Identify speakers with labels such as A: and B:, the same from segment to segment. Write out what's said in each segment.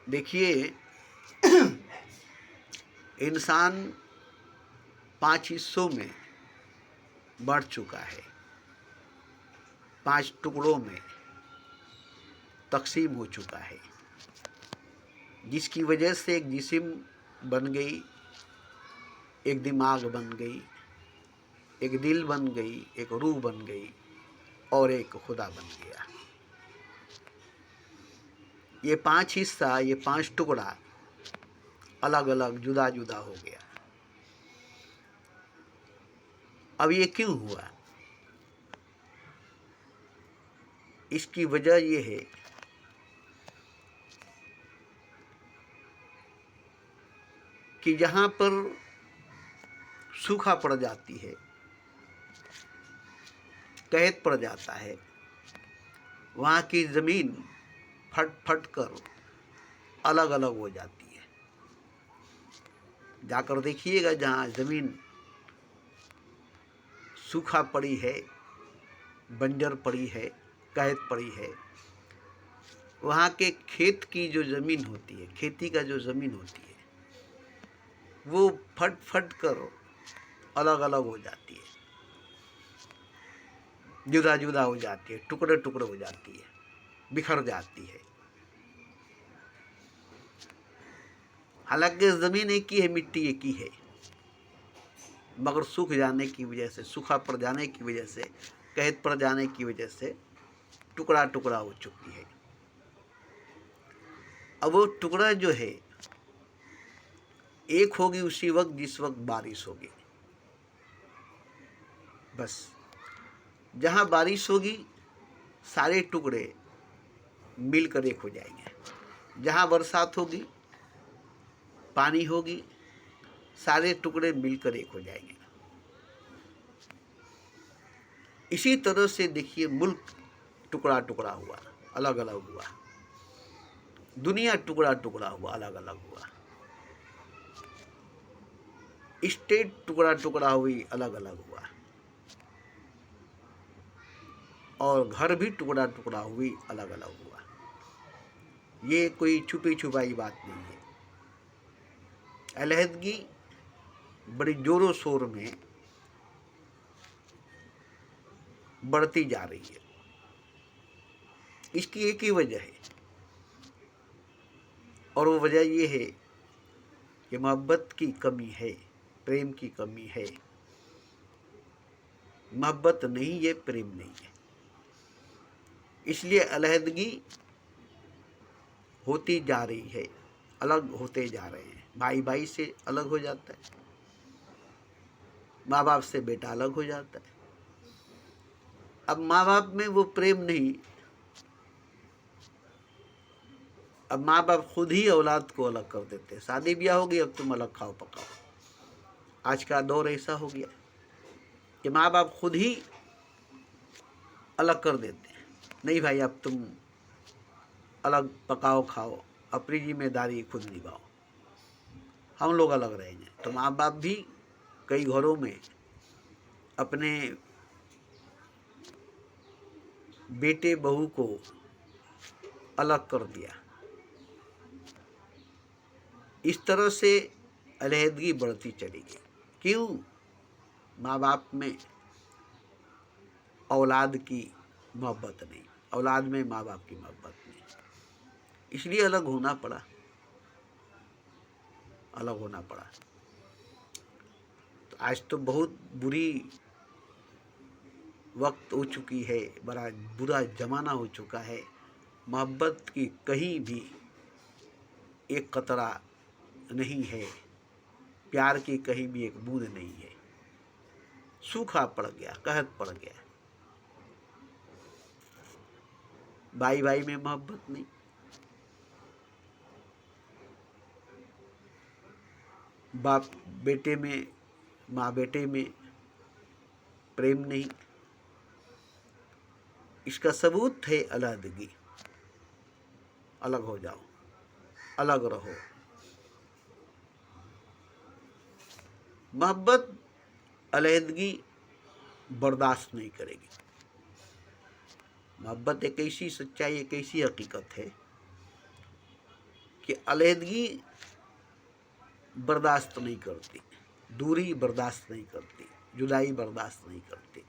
A: देखिए, इंसान 5 हिस्सों में बढ़ चुका है, 5 टुकड़ों में तकसीम हो चुका है, जिसकी वजह से एक जिस्म बन गई, एक दिमाग बन गई, एक दिल बन गई, एक रूह बन गई और एक खुदा बन गया। ये 5 हिस्सा, ये 5 टुकड़ा अलग अलग जुदा जुदा हो गया। अब ये क्यों हुआ? इसकी वजह ये है कि जहाँ पर सूखा पड़ जाती है, कहत पड़ जाता है, वहाँ की ज़मीन फट फट कर अलग अलग हो जाती है। जाकर देखिएगा, जहाँ ज़मीन सूखा पड़ी है, बंजर पड़ी है, कहत पड़ी है, वहाँ के खेत की जो ज़मीन होती है, खेती का जो ज़मीन होती है, वो फट फट कर अलग अलग हो जाती है, जुदा जुदा हो जाती है, टुकड़े टुकड़े हो जाती है, बिखर जाती है। हालांकि ज़मीन एक ही है, मिट्टी एक ही है, मगर सूख जाने की वजह से, सूखा पड़ जाने की वजह से, कहत पड़ जाने की वजह से टुकड़ा टुकड़ा हो चुकी है। अब वो टुकड़ा जो है, एक होगी उसी वक्त जिस वक्त बारिश होगी। बस जहाँ बारिश होगी, सारे टुकड़े मिलकर एक हो जाएंगे। जहाँ बरसात होगी, पानी होगी, सारे टुकड़े मिलकर एक हो जाएंगे। इसी तरह से देखिए, मुल्क टुकड़ा टुकड़ा हुआ, अलग अलग हुआ, दुनिया टुकड़ा टुकड़ा हुआ, अलग अलग हुआ, स्टेट टुकड़ा टुकड़ा हुई, अलग अलग हुआ, और घर भी टुकड़ा टुकड़ा हुई, अलग अलग हुआ। ये कोई छुपी छुपाई बात नहीं है। अलहदगी बड़ी जोरों शोर में बढ़ती जा रही है। इसकी एक ही वजह है, और वो वजह ये है कि मोहब्बत की कमी है, प्रेम की कमी है। मोहब्बत नहीं है, प्रेम नहीं है, इसलिए अलहदगी होती जा रही है, अलग होते जा रहे हैं। भाई भाई से अलग हो जाता है, माँ बाप से बेटा अलग हो जाता है। अब माँ बाप में वो प्रेम नहीं, अब माँ बाप खुद ही औलाद को अलग कर देते हैं। शादी ब्याह हो गई, अब तुम अलग खाओ पकाओ। आज का दौर ऐसा हो गया कि माँ बाप खुद ही अलग कर देते हैं। नहीं भाई, अब तुम अलग पकाओ खाओ, अपनी जिम्मेदारी खुद निभाओ, हम लोग अलग रहेंगे। तो माँ बाप भी कई घरों में अपने बेटे बहू को अलग कर दिया। इस तरह से अलहदगी बढ़ती चली गई। क्यों? माँ बाप में औलाद की मोहब्बत नहीं, औलाद में माँ बाप की मोहब्बत नहीं, इसलिए अलग होना पड़ा, अलग होना पड़ा। तो आज तो बहुत बुरी वक्त हो चुकी है, बड़ा बुरा ज़माना हो चुका है। मोहब्बत की कहीं भी एक कतरा नहीं है, प्यार की कहीं भी एक बूंद नहीं है। सूखा पड़ गया, कहत पड़ गया। भाई भाई में मोहब्बत नहीं, बाप बेटे में, माँ बेटे में प्रेम नहीं। इसका सबूत है अलहदगी। अलग हो जाओ, अलग रहो। मोहब्बत अलहदगी बर्दाश्त नहीं करेगी। मोहब्बत एक ऐसी सच्चाई, एक ऐसी हकीकत है कि अलहदगी बर्दाश्त नहीं करती, दूरी बर्दाश्त नहीं करती, जुदाई बर्दाश्त नहीं करती,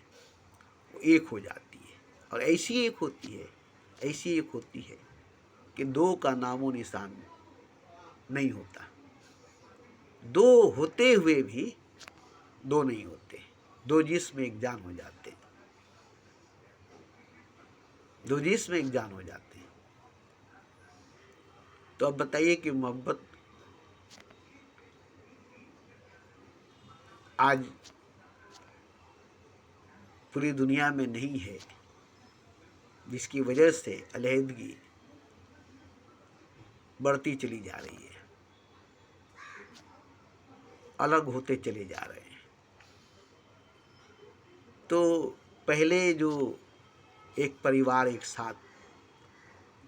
A: वो एक हो जाती है। और ऐसी एक होती है, ऐसी एक होती है कि दो का नामो निशान नहीं होता, दो होते हुए भी दो नहीं होते, दो जिस्म एक जान हो जाते, दो जिस्म एक जान हो जाते। तो अब बताइए कि मोहब्बत आज पूरी दुनिया में नहीं है, जिसकी वजह से अलहदगी बढ़ती चली जा रही है, अलग होते चले जा रहे हैं। तो पहले जो एक परिवार एक साथ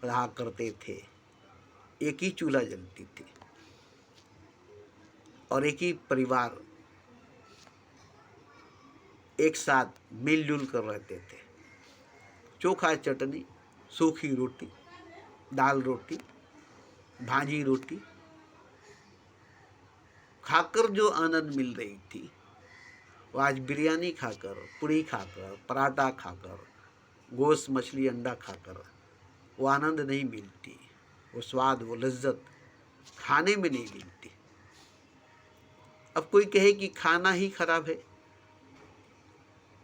A: रहा करते थे, एक ही चूल्हा जलती थी और एक ही परिवार एक साथ मिलजुल कर रहते थे। चोखा चटनी, सूखी रोटी, दाल रोटी, भाजी रोटी खाकर जो आनंद मिल रही थी, वो आज बिरयानी खाकर, पूड़ी खाकर, पराठा खाकर, गोश्त मछली अंडा खाकर वो आनंद नहीं मिलती, वो स्वाद, वो लज्जत खाने में नहीं मिलती। अब कोई कहे कि खाना ही खराब है,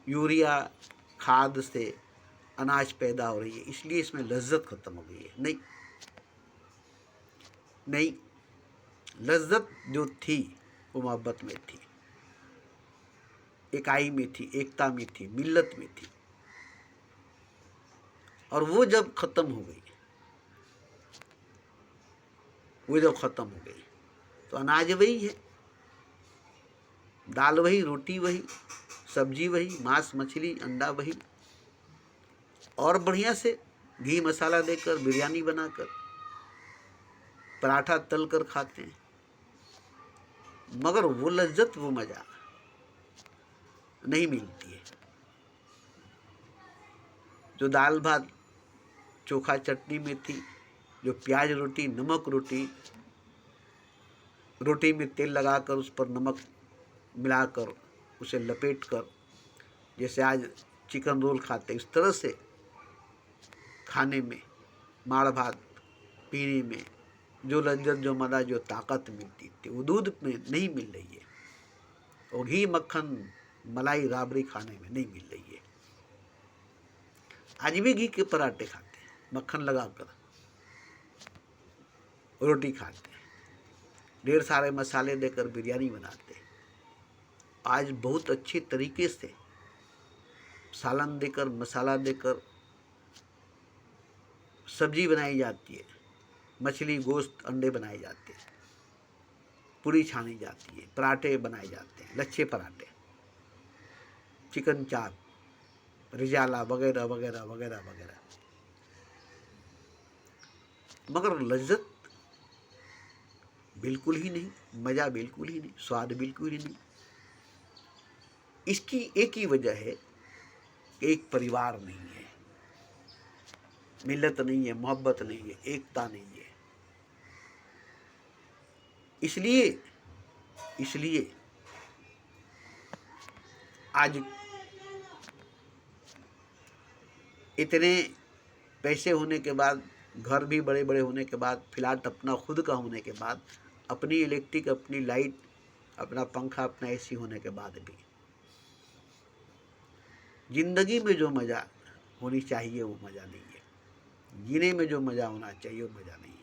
A: यूरिया खाद से अनाज पैदा हो रही है इसलिए इसमें लज्जत खत्म हो गई है। नहीं नहीं, लज्जत जो थी वो मोहब्बत में थी, इकाई में थी, एकता में थी, मिल्लत में थी। और वो जब खत्म हो गई, वो जब खत्म हो गई तो अनाज वही है, दाल वही, रोटी वही, सब्जी वही, मांस मछली अंडा वही, और बढ़िया से घी मसाला देकर बिरयानी बनाकर पराठा तल कर खाते हैं, मगर वो लज्जत, वो मजा नहीं मिलती है जो दाल भात चोखा चटनी में थी, जो प्याज रोटी, नमक रोटी, रोटी में तेल लगाकर उस पर नमक मिलाकर उसे लपेट कर, जैसे आज चिकन रोल खाते इस तरह से खाने में, माड़ भात पीने में जो लज्जत, जो मज़ा, जो ताकत मिलती थी वो दूध में नहीं मिल रही है, और घी मक्खन मलाई राबड़ी खाने में नहीं मिल रही है। आज भी घी के पराठे खाते हैं, मक्खन लगाकर रोटी खाते हैं, ढेर सारे मसाले देकर बिरयानी बनाते हैं। आज बहुत अच्छे तरीके से सालन देकर, मसाला देकर सब्जी बनाई जाती है, मछली गोश्त अंडे बनाए जाते हैं, पूरी छानी जाती है, पराठे बनाए जाते हैं, लच्छे पराठे, चिकन चाप, रिजाला वगैरह वगैरह वगैरह वगैरह, मगर लज्जत बिल्कुल ही नहीं, मज़ा बिल्कुल ही नहीं, स्वाद बिल्कुल ही नहीं। इसकी एक ही वजह है कि एक परिवार नहीं है, मिल्लत नहीं है, मोहब्बत नहीं है, एकता नहीं है। इसलिए आज इतने पैसे होने के बाद, घर भी बड़े बड़े होने के बाद, फ्लैट अपना खुद का होने के बाद, अपनी इलेक्ट्रिक, अपनी लाइट, अपना पंखा, अपना एसी होने के बाद भी जिंदगी में जो मज़ा होनी चाहिए वो मज़ा नहीं है, जीने में जो मज़ा होना चाहिए वो मज़ा नहीं है।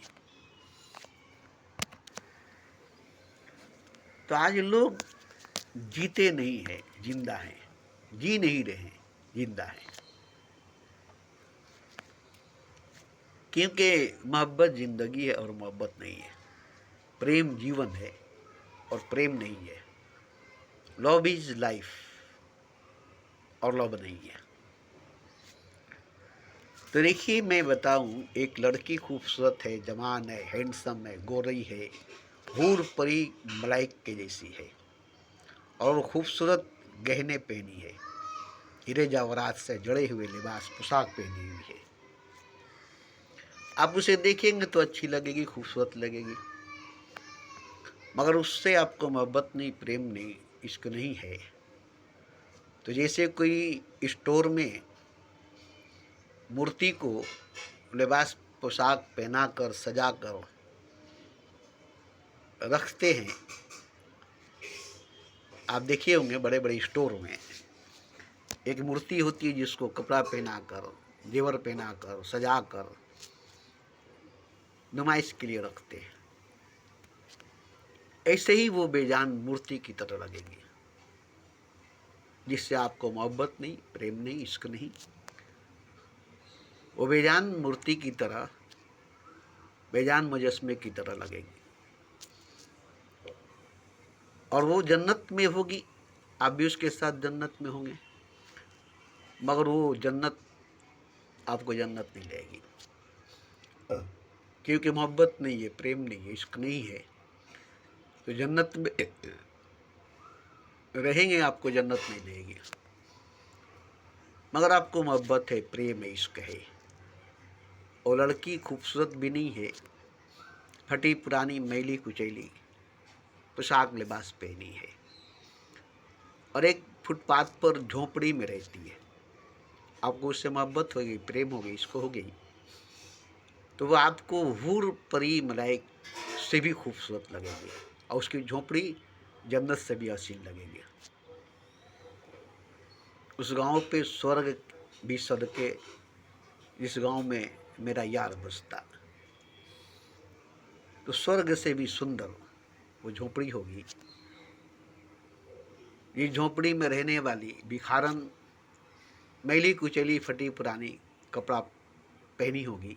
A: तो आज लोग जीते नहीं है, जिंदा हैं, जी नहीं रहे, जिंदा हैं, क्योंकि मोहब्बत जिंदगी है और मोहब्बत नहीं है, प्रेम जीवन है और प्रेम नहीं है, लव इज लाइफ और लव नहीं है। तो देखिए, मैं बताऊं, एक लड़की खूबसूरत है, जवान है, हैंडसम है, गोरी है, हूर परी मलाइक के जैसी है, और खूबसूरत गहने पहनी है, हीरे जवाहरात से जड़े हुए लिबास पोशाक पहनी हुई है, आप उसे देखेंगे तो अच्छी लगेगी, खूबसूरत लगेगी, मगर उससे आपको मोहब्बत नहीं, प्रेम नहीं, इश्क नहीं है। तो जैसे कोई स्टोर में मूर्ति को लिबास पोशाक पहना कर सजा कर रखते हैं, आप देखे होंगे बड़े बड़े स्टोर में एक मूर्ति होती है जिसको कपड़ा पहना कर, जेवर पहना कर, सजा कर नुमाइश के लिए रखते हैं। ऐसे ही वो बेजान मूर्ति की तरह लगेगी, जिससे आपको मोहब्बत नहीं, प्रेम नहीं, इश्क नहीं। वो बेजान मूर्ति की तरह, बेजान मुजस्मे की तरह लगेगी। और वो जन्नत में होगी, आप भी उसके साथ जन्नत में होंगे, मगर वो जन्नत आपको जन्नत नहीं देगी, क्योंकि मोहब्बत नहीं है, प्रेम नहीं है, इश्क नहीं है। तो जन्नत में रहेंगे, आपको जन्नत नहीं देगी। मगर आपको मोहब्बत है, प्रेम है, इश्क है, और लड़की खूबसूरत भी नहीं है, फटी पुरानी मैली कुचैली पोशाक लिबास पहनी है, और एक फुटपाथ पर झोपड़ी में रहती है, आपको उससे मोहब्बत हो गई, प्रेम हो गई, इसको हो गई, तो वो आपको हूर परी मलाइक से भी खूबसूरत लगेगी, और उसकी झोपड़ी जन्नत से भी हसीन लगेगी। उस गांव पे स्वर्ग भी सदके जिस गांव में मेरा यार बसता, तो स्वर्ग से भी सुंदर वो झोपड़ी होगी। ये झोपड़ी में रहने वाली भिखारन मैली कुचैली फटी पुरानी कपड़ा पहनी होगी,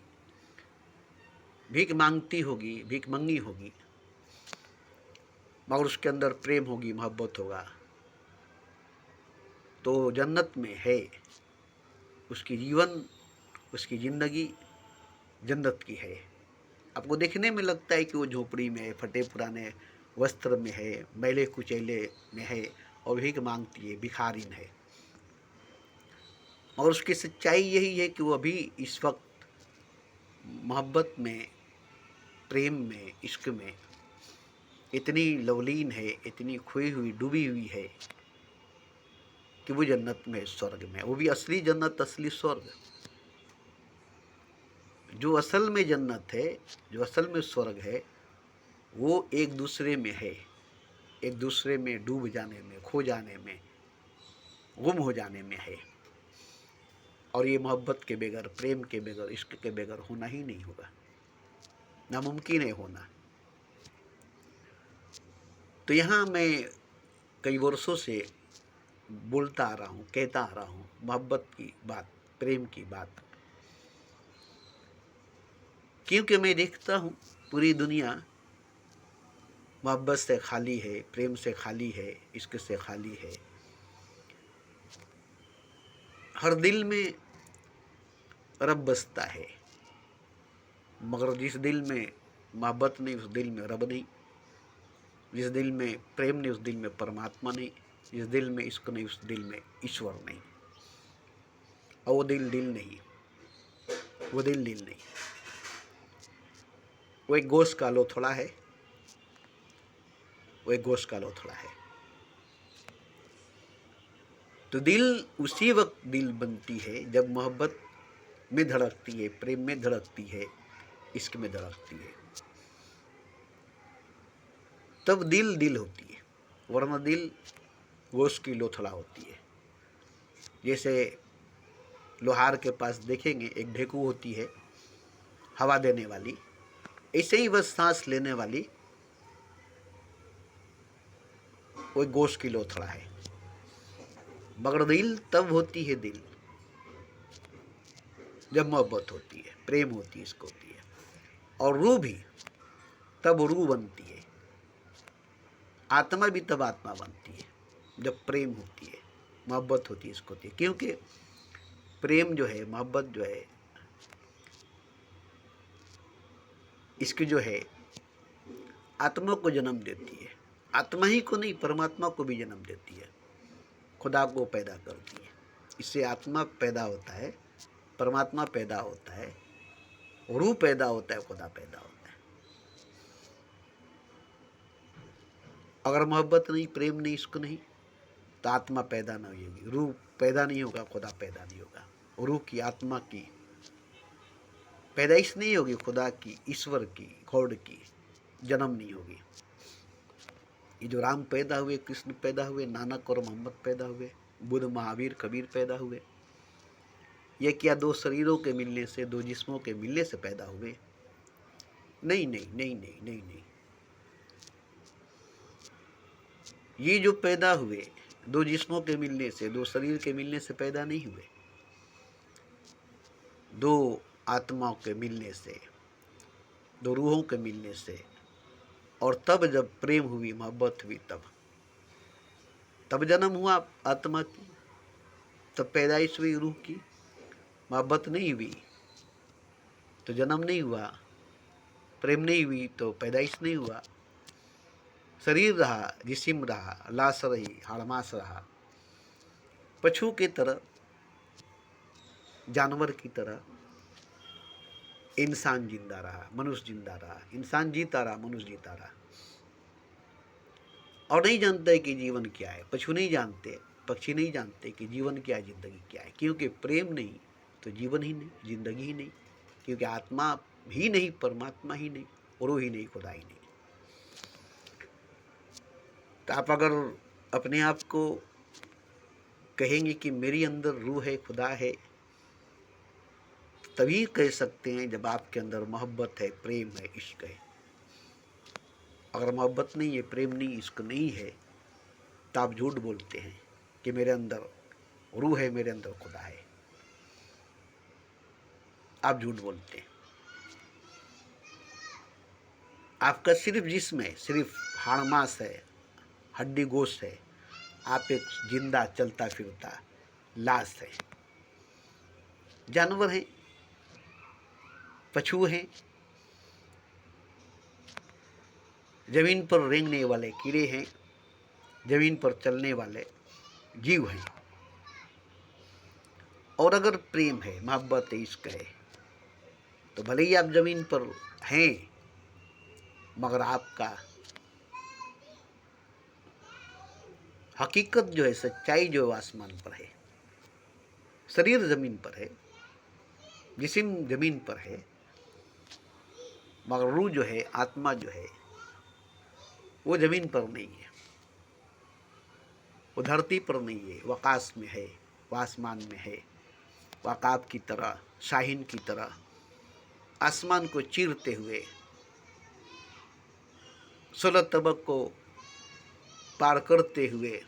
A: भीख मांगती होगी, भीख मंगी होगी, मगर उसके अंदर प्रेम होगी, मोहब्बत होगा, तो जन्नत में है। उसकी जीवन, उसकी ज़िंदगी जन्नत की है। आपको देखने में लगता है कि वो झोपड़ी में है, फटे पुराने वस्त्र में है, मैले कुचैले में है, और भीख मांगती है, भिखारिन है, मगर उसकी सच्चाई यही है कि वो अभी इस वक्त मोहब्बत में, प्रेम में, इश्क में इतनी लवलीन है, इतनी खोई हुई, डूबी हुई है कि वो जन्नत में, स्वर्ग में, वो भी असली जन्नत, असली स्वर्ग। जो असल में जन्नत है, जो असल में स्वर्ग है, वो एक दूसरे में है, एक दूसरे में डूब जाने में, खो जाने में, गुम हो जाने में है। और ये मोहब्बत के बगैर, प्रेम के बगैर, इश्क के बगैर होना ही नहीं होगा, नामुमकिन है होना। तो यहाँ मैं कई वर्षों से बोलता आ रहा हूँ, कहता आ रहा हूँ मोहब्बत की बात, प्रेम की बात, क्योंकि मैं देखता हूँ पूरी दुनिया मोहब्बत से खाली है, प्रेम से खाली है, इश्क से खाली है। हर दिल में रब बसता है, मगर जिस दिल में मोहब्बत नहीं, उस दिल में रब नहीं। जिस दिल में प्रेम नहीं, उस दिल में परमात्मा नहीं। जिस दिल में इश्क नहीं, उस दिल में ईश्वर नहीं। और वो दिल दिल नहीं, वो दिल दिल नहीं, वो एक गोश्त का लोथड़ा है, वो एक गोश्त का लोथड़ा है। तो दिल उसी वक्त दिल बनती है जब मोहब्बत में धड़कती है, प्रेम में धड़कती है, इश्क में धड़कती है, तब दिल दिल होती है, वरना दिल गोश्त की लोथड़ा होती है। जैसे लोहार के पास देखेंगे एक ढेकू होती है हवा देने वाली, ऐसे ही बस सांस लेने वाली वो गोश्त की लोथड़ा है। मगर दिल तब होती है दिल जब मोहब्बत होती है, प्रेम होती है, इश्क होती है। और रूह भी तब रूह बनती है, आत्मा भी तब आत्मा बनती है जब प्रेम होती है, मोहब्बत होती है, इश्क होती है। क्योंकि प्रेम जो है, मोहब्बत जो है, इसकी जो है आत्मा को जन्म देती है। आत्मा ही को नहीं, परमात्मा को भी जन्म देती है, खुदा को पैदा करती है। इससे आत्मा पैदा होता है, परमात्मा पैदा होता है, रूह पैदा होता है, खुदा पैदा होता है। अगर मोहब्बत नहीं, प्रेम नहीं, इश्क नहीं, तो आत्मा पैदा नहीं होगी, रूह पैदा नहीं होगा, खुदा पैदा नहीं होगा। रूह की, आत्मा की पैदाइश नहीं होगी, खुदा की, ईश्वर की, गॉड की जन्म नहीं होगी। ये जो राम पैदा हुए, कृष्ण पैदा हुए, नानक और मोहम्मद पैदा हुए, बुद्ध, महावीर, कबीर पैदा हुए, ये क्या दो शरीरों के मिलने से, दो जिस्मों के मिलने से पैदा हुए? नहीं नहीं नहीं नहीं नहीं नहीं। ये जो पैदा हुए दो जिस्मों के मिलने से, दो शरीर के मिलने से पैदा नहीं हुए, दो आत्माओं के मिलने से, दो रूहों के मिलने से। और तब जब प्रेम हुई, मोहब्बत हुई, तब जन्म हुआ आत्मा की, तब पैदाइश हुई रूह की। मोहब्बत नहीं हुई तो जन्म नहीं हुआ, प्रेम नहीं हुई तो पैदाइश नहीं हुआ। शरीर रहा, जिस्म रहा, लाश रही, हाड़मास रहा, पशु की तरह, जानवर की तरह इंसान जिंदा रहा, मनुष्य जिंदा रहा, इंसान जीता रहा, मनुष्य जीता रहा। और नहीं जानते कि जीवन क्या है। पशु नहीं जानते, पक्षी नहीं जानते कि जीवन क्या है, जिंदगी क्या है। क्योंकि प्रेम नहीं तो जीवन ही नहीं, जिंदगी ही नहीं। क्योंकि आत्मा ही नहीं, परमात्मा ही नहीं, रूह ही नहीं, खुदा ही नहीं। तो आप अगर अपने आप को कहेंगे कि मेरी अंदर रूह है, खुदा है, तभी कह सकते हैं जब आपके अंदर मोहब्बत है, प्रेम है, इश्क है। अगर मोहब्बत नहीं है, प्रेम नहीं, इश्क नहीं है, तो आप झूठ बोलते हैं कि मेरे अंदर रूह है, मेरे अंदर खुदा है। आप झूठ बोलते हैं। आपका सिर्फ जिस्म है, सिर्फ हाड़ मांस है, हड्डी गोश्त है। आप एक जिंदा चलता फिरता लाश है। जानवर हैं, पशु हैं, जमीन पर रेंगने वाले कीड़े हैं, जमीन पर चलने वाले जीव हैं। और अगर प्रेम है, मोहब्बत है, इश्क है, तो भले ही आप जमीन पर हैं, मगर आपका हकीकत जो है, सच्चाई जो है, आसमान पर है। शरीर जमीन पर है, जिस्म जमीन पर है, मगर रूह जो है, आत्मा जो है, वो जमीन पर नहीं है, वो धरती पर नहीं है, वो आकाश में है, वो आसमान में है। वो आकाब की तरह, शाहीन की तरह आसमान को चीरते हुए 16 तबक को पार करते हुए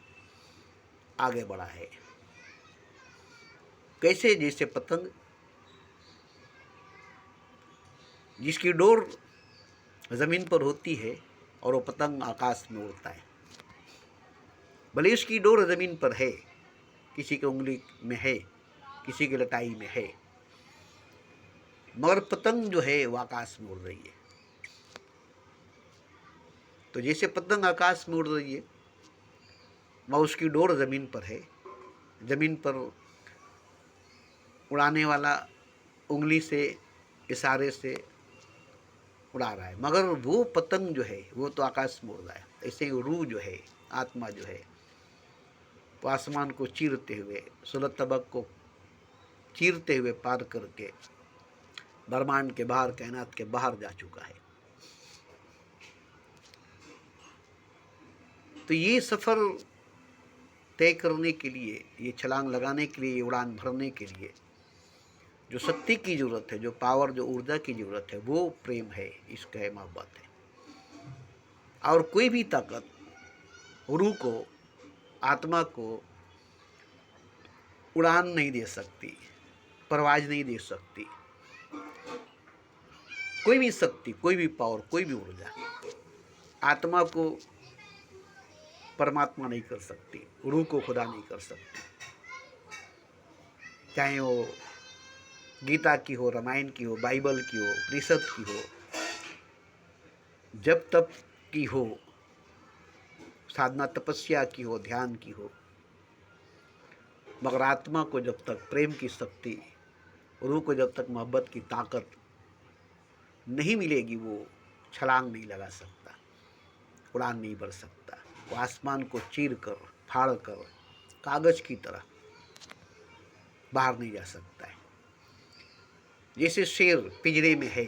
A: आगे बढ़ा है। कैसे? जैसे पतंग जिसकी डोर जमीन पर होती है और वो पतंग आकाश में उड़ता है। भले उसकी डोर जमीन पर है, किसी की उंगली में है, किसी की लटाई में है, मगर पतंग जो है वो आकाश में उड़ रही है। तो जैसे पतंग आकाश में उड़ रही है, मगर उसकी डोर जमीन पर है, जमीन पर उड़ाने वाला उंगली से, इशारे से उड़ा रहा है, मगर वो पतंग जो है वो तो आकाश में उड़ रहा है। ऐसे ही रूह जो है, आत्मा जो है, वो आसमान को चीरते हुए, 16 तबक को चीरते हुए पार करके ब्रह्मांड के बाहर, कायनात के बाहर जा चुका है। तो ये सफ़र तय करने के लिए, ये छलांग लगाने के लिए, ये उड़ान भरने के लिए जो शक्ति की ज़रूरत है, जो पावर, जो ऊर्जा की ज़रूरत है, वो प्रेम है, इश्क है, मोहब्बत है। और कोई भी ताकत रूह को, आत्मा को उड़ान नहीं दे सकती, परवाज नहीं दे सकती। कोई भी शक्ति, कोई भी पावर, कोई भी ऊर्जा आत्मा को परमात्मा नहीं कर सकती, रूह को खुदा नहीं कर सकती। चाहे वो गीता की हो, रामायण की हो, बाइबल की हो, उपनिषद की हो, जब तप की हो, साधना तपस्या की हो, ध्यान की हो, मगर आत्मा को जब तक प्रेम की शक्ति, रूह को जब तक मोहब्बत की ताकत नहीं मिलेगी वो छलांग नहीं लगा सकता, उड़ान नहीं भर सकता। वो आसमान को चीर कर फाड़ कर कागज की तरह बाहर नहीं जा सकता है। जैसे शेर पिंजरे में है,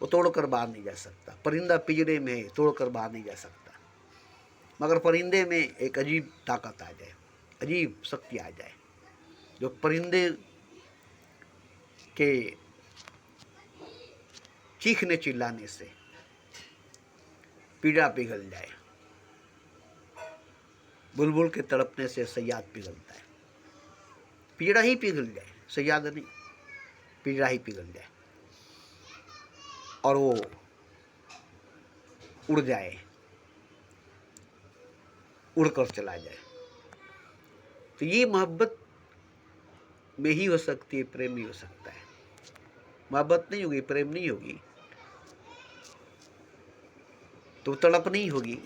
A: वो तोड़कर बाहर नहीं जा सकता। परिंदा पिंजरे में है, तोड़कर बाहर नहीं जा सकता। मगर परिंदे में एक अजीब ताकत आ जाए, अजीब शक्ति आ जाए, जो परिंदे के चीखने चिल्लाने से पीड़ा पिघल जाए। बुलबुल के तड़पने से सयाद पिघलता है। पीड़ा ही पिघल जाए, सयाद नहीं, पीड़ा ही पिघल जाए और वो उड़ जाए, उड़कर चला जाए। तो ये मोहब्बत में ही हो सकती है, प्रेम नहीं हो सकता है। मोहब्बत नहीं होगी, प्रेम नहीं होगी, तो तड़प नहीं होगी,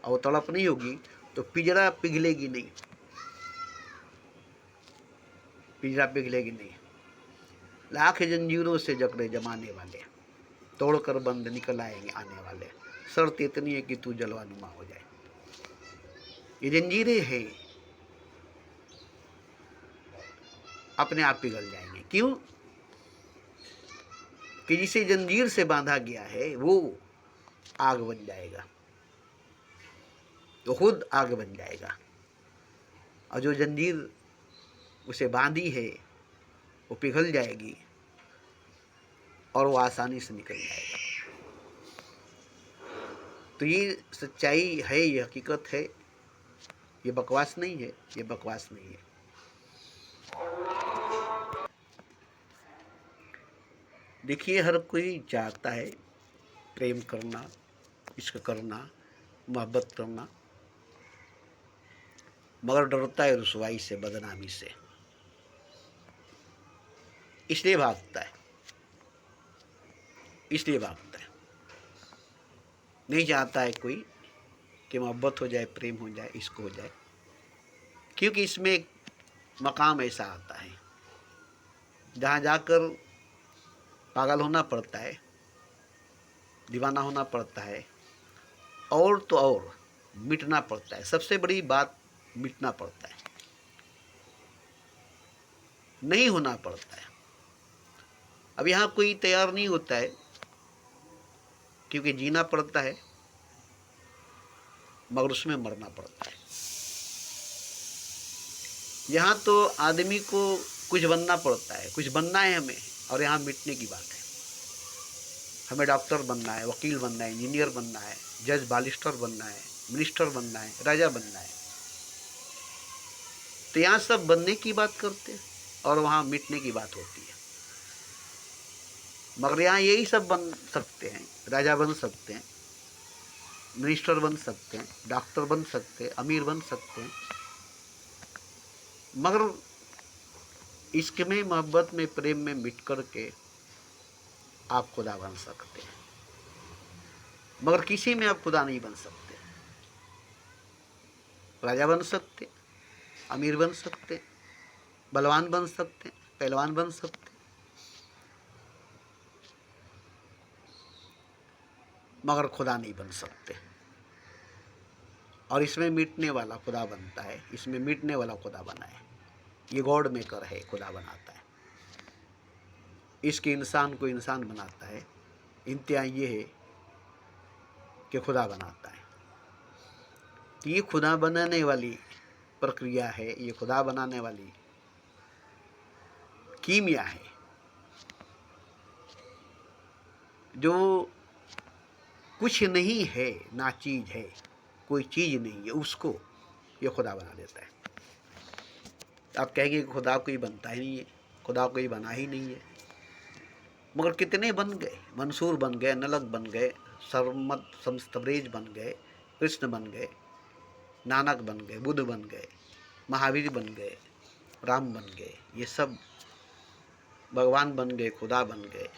A: और तड़प नहीं होगी तो पिंजरा पिघलेगी नहीं, पिंजरा पिघलेगी नहीं। लाख जंजीरों से जकड़े जमाने वाले, तोड़कर बंद निकल आएंगे आने वाले। शर्त इतनी है कि तू जलवानुमा हो जाए। ये जंजीरें हैं, अपने आप पिघल जाएंगे। क्यों? कि जिसे जंजीर से बांधा गया है वो आग बन जाएगा, तो खुद आग बन जाएगा। और जो जंजीर उसे बांधी है वो पिघल जाएगी और वो आसानी से निकल जाएगा। तो ये सच्चाई है, ये हकीकत है, ये बकवास नहीं है, ये बकवास नहीं है। देखिए, हर कोई चाहता है प्रेम करना, इश्क करना, मोहब्बत करना, मगर डरता है रुसवाई से, बदनामी से, इसलिए भागता है, इसलिए भागता है। नहीं चाहता है कोई कि मोहब्बत हो जाए, प्रेम हो जाए, इश्क हो जाए, क्योंकि इसमें एक मकाम ऐसा आता है जहाँ जाकर पागल होना पड़ता है, दीवाना होना पड़ता है, और तो और मिटना पड़ता है। सबसे बड़ी बात मिटना पड़ता है, नहीं होना पड़ता है। अब यहाँ कोई तैयार नहीं होता है, क्योंकि जीना पड़ता है मगर उसमें मरना पड़ता है। यहाँ तो आदमी को कुछ बनना पड़ता है, कुछ बनना है हमें, और यहाँ मिटने की बात है। हमें डॉक्टर बनना है, वकील बनना है, इंजीनियर बनना है, जज बालिस्टर बनना है, मिनिस्टर बनना है, राजा बनना है। तो यहाँ सब बनने की बात करते हैं और वहाँ मिटने की बात होती है। मगर यहाँ यही सब बन सकते हैं, राजा बन सकते हैं, मिनिस्टर बन सकते हैं, डॉक्टर बन सकते हैं, अमीर बन सकते हैं, मगर इश्क में, मोहब्बत में, प्रेम में मिट कर के आप खुदा बन सकते हैं। मगर किसी में आप खुदा नहीं बन सकते। राजा बन सकते, अमीर बन सकते, बलवान बन सकते, पहलवान बन सकते, मगर खुदा नहीं बन सकते। और इसमें मिटने वाला खुदा बनता है, इसमें मिटने वाला खुदा बना है। ये गॉड मेकर है, खुदा बनाता है। इसके इंसान को इंसान बनाता है। इम्तिहान ये है कि खुदा बनाता है। तो ये खुदा बनाने वाली प्रक्रिया है, ये खुदा बनाने वाली कीमिया है, जो कुछ नहीं है, ना चीज़ है, कोई चीज़ नहीं है, उसको ये खुदा बना देता है। आप कहेंगे कि खुदा कोई बनता ही नहीं है, खुदा कोई बना ही नहीं है। मगर कितने बन गए, मंसूर बन गए, नलक बन गए, सरमत समस्तब्रेज बन गए, कृष्ण बन गए, नानक बन गए, बुद्ध बन गए, महावीर बन गए, राम बन गए। ये सब भगवान बन गए, खुदा बन गए,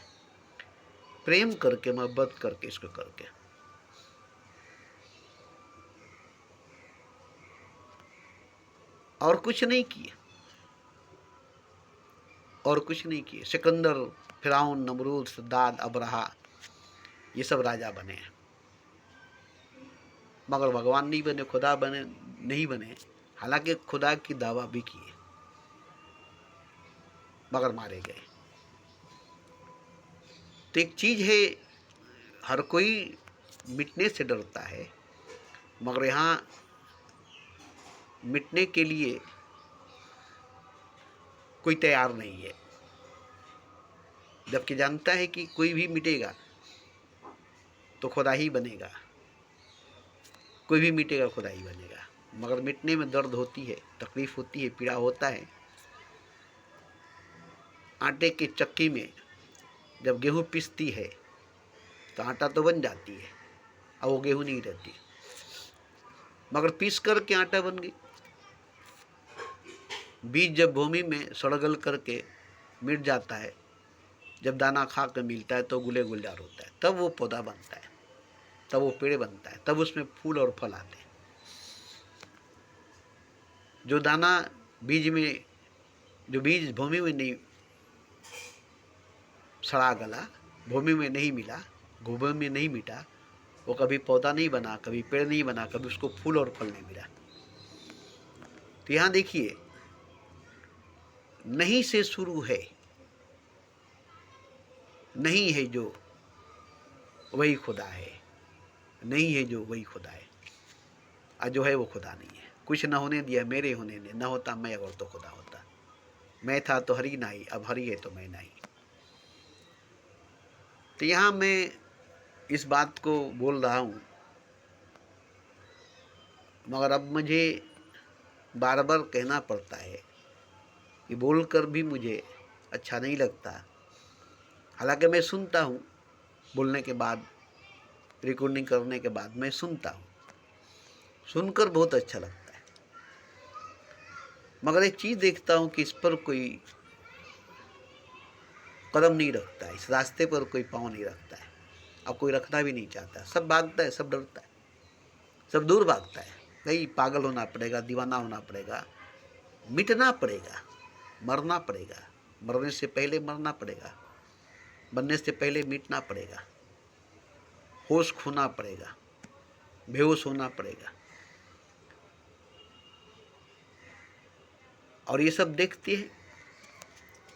A: प्रेम करके, मोहब्बत करके, इसको करके। और कुछ नहीं किए, और कुछ नहीं किए। सिकंदर फिरौन, नमरूद, सद्दाद, अबरहा, ये सब राजा बने हैं, मगर भगवान नहीं बने, खुदा बने नहीं बने। हालांकि खुदा की दावा भी किए, मगर मारे गए। तो एक चीज़ है, हर कोई मिटने से डरता है, मगर यहाँ मिटने के लिए कोई तैयार नहीं है, जबकि जानता है कि कोई भी मिटेगा तो खुदा ही बनेगा, कोई भी मिटेगा खुदा ही बनेगा। मगर मिटने में दर्द होती है, तकलीफ होती है, पीड़ा होता है। आटे की चक्की में जब गेहूँ पिसती है तो आटा तो बन जाती है, अब वो गेहूँ नहीं रहती, मगर पीस करके आटा बन गई। बीज जब भूमि में सड़गल करके मिट जाता है, जब दाना खा कर मिलता है तो गुले गुलजार होता है, तब वो पौधा बनता है, तब वो पेड़ बनता है, तब उसमें फूल और फल आते हैं। जो दाना बीज में, जो बीज भूमि में नहीं सड़ा गला, भूमि में नहीं मिला, भूमि में नहीं मिटा, वो कभी पौधा नहीं बना, कभी पेड़ नहीं बना, कभी उसको फूल और फल नहीं मिला। तो यहाँ देखिए, नहीं से शुरू है, नहीं है जो वही खुदा है, नहीं है जो वही खुदा है, और जो है वो खुदा नहीं है। कुछ न होने दिया मेरे होने ने, न होता मैं अगर तो खुदा होता, मैं था तो हरी नहीं, अब हरी है तो मैं नहीं। तो यहाँ मैं इस बात को बोल रहा हूँ, मगर अब मुझे बार बार कहना पड़ता है, कि बोलकर भी मुझे अच्छा नहीं लगता। हालांकि मैं सुनता हूँ, बोलने के बाद, रिकॉर्डिंग करने के बाद मैं सुनता हूँ, सुनकर बहुत अच्छा लगता है, मगर एक चीज़ देखता हूँ कि इस पर कोई कदम नहीं रखता है, इस रास्ते पर कोई पाँव नहीं रखता है, अब कोई रखना भी नहीं चाहता। सब भागता है, सब डरता है, सब दूर भागता है। नहीं, पागल होना पड़ेगा, दीवाना होना पड़ेगा, मिटना पड़ेगा, मरना पड़ेगा, मरने से पहले मरना पड़ेगा, बनने से पहले मिटना पड़ेगा, होश खोना पड़ेगा, बेहोश होना पड़ेगा। और ये सब देखते हैं,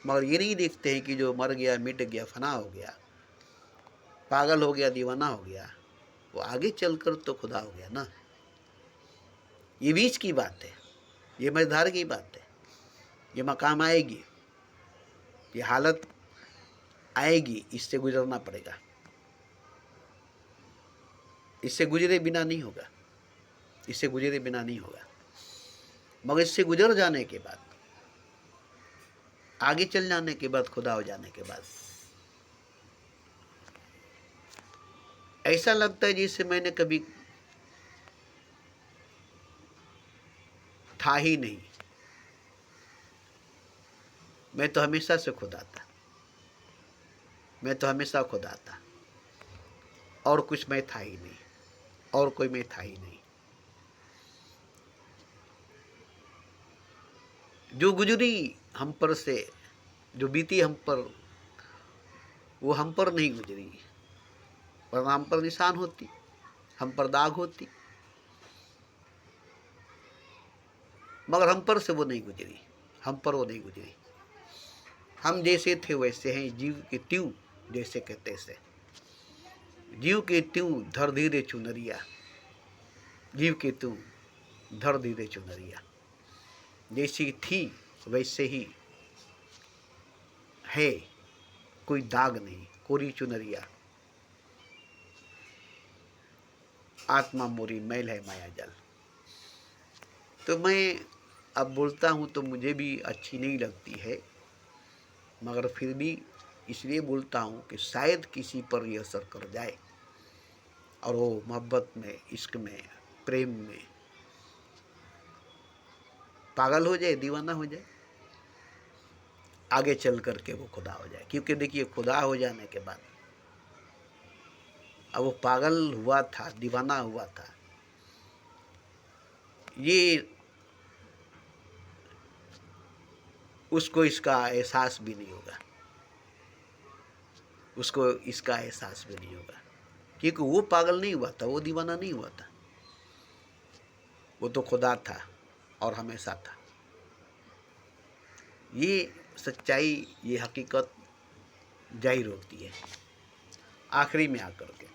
A: मगर ये नहीं देखते हैं कि जो मर गया, मिट गया, फना हो गया, पागल हो गया, दीवाना हो गया, वो आगे चलकर तो खुदा हो गया ना। ये बीच की बात है, ये मझधार की बात है, ये मकाम आएगी, ये हालत आएगी, इससे गुजरना पड़ेगा, इससे गुजरे बिना नहीं होगा, इससे गुजरे बिना नहीं होगा। मगर इससे गुजर जाने के बाद, आगे चल जाने के बाद, खुदा हो जाने के बाद ऐसा लगता है जैसे मैंने कभी था ही नहीं, मैं तो हमेशा से खुदा था, मैं तो हमेशा खुदा था, और कुछ मैं था ही नहीं, और कोई मैं था ही नहीं। जो गुजरी हम पर से, जो बीती हम पर, वो हम पर नहीं गुजरी, वरना हम पर निशान होती, हम पर दाग होती, मगर हम पर से वो नहीं गुजरी, हम पर वो नहीं गुजरी। हम जैसे थे वैसे हैं, जीव के त्यों जैसे कहते से, जीव के त्यों धर धीरे चुनरिया, जीव के त्यों धर धीरे चुनरिया, जैसी थी वैसे ही है, कोई दाग नहीं, कोरी चुनरिया, आत्मा मोरी मैल है माया जल। तो मैं अब बोलता हूँ तो मुझे भी अच्छी नहीं लगती है, मगर फिर भी इसलिए बोलता हूँ कि शायद किसी पर यह असर कर जाए, और वो मोहब्बत में, इश्क में, प्रेम में पागल हो जाए, दीवाना हो जाए, आगे चल करके वो खुदा हो जाए। क्योंकि देखिए, खुदा हो जाने के बाद, अब वो पागल हुआ था, दीवाना हुआ था, ये उसको इसका एहसास भी नहीं होगा। उसको इसका एहसास भी नहीं होगा, क्योंकि वो पागल नहीं हुआ था, वो दीवाना नहीं हुआ था, वो तो खुदा था और हमेशा था। ये सच्चाई, ये हकीकत जाहिर होती है आखिरी में आकर के।